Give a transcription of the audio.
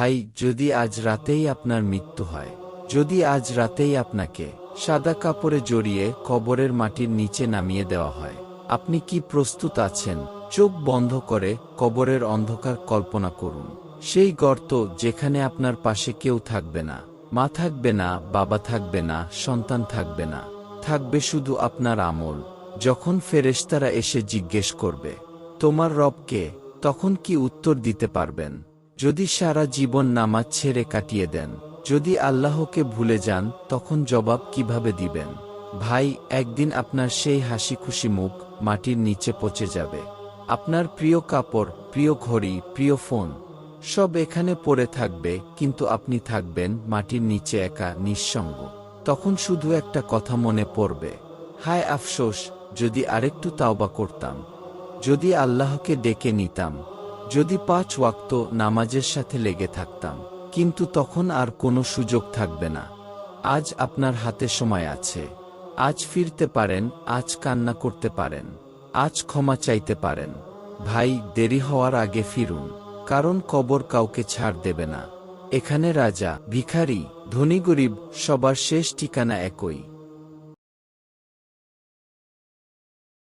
ভাই, যদি আজ রাতেই আপনার মৃত্যু হয়, যদি আজ রাতেই আপনাকে সাদা কাপড়ে জড়িয়ে কবরের মাটির নিচে নামিয়ে দেওয়া হয়, আপনি কি প্রস্তুত আছেন? চোখ বন্ধ করে কবরের অন্ধকার কল্পনা করুন। সেই গর্ত যেখানে আপনার পাশে কেউ থাকবে না, মা থাকবে না, বাবা থাকবে না, সন্তান থাকবে না, থাকবে শুধু আপনার আমল। যখন ফেরেশতারা এসে জিজ্ঞেস করবে, তোমার রব কে? তখন কি উত্তর দিতে পারবেন? যদি সারা জীবন নামাজ ছেড়ে কাটিয়ে দেন, যদি আল্লাহকে ভুলে যান, তখন জবাব কিভাবে দিবেন? ভাই, একদিন আপনার সেই হাসি খুশি মুখ মাটির নিচে পচে যাবে। আপনার প্রিয় কাপড়, প্রিয় ঘড়ি, প্রিয় ফোন সব এখানে পড়ে থাকবে, কিন্তু আপনি থাকবেন মাটির নিচে একা, নিঃসঙ্গ। তখন শুধু একটা কথা মনে পড়বে, হায় আফসোস, যদি আরেকটু তাওবা করতাম, যদি আল্লাহকে ডেকে নিতাম, যদি 5 ওয়াক্ত নামাজের সাথে লেগে থাকতাম। কিন্তু তখন আর কোনো সুযোগ থাকবে না। আজ আপনার হাতে সময় আছে। আজ ফিরতে পারেন, আজ কান্না করতে পারেন, আজ ক্ষমা চাইতে পারেন। ভাই, দেরি হওয়ার আগে ফিরুন, কারণ কবর কাউকে ছাড় দেবে না। এখানে রাজা, ভিখারি, ধনী গরিব সবার শেষ ঠিকানা একই।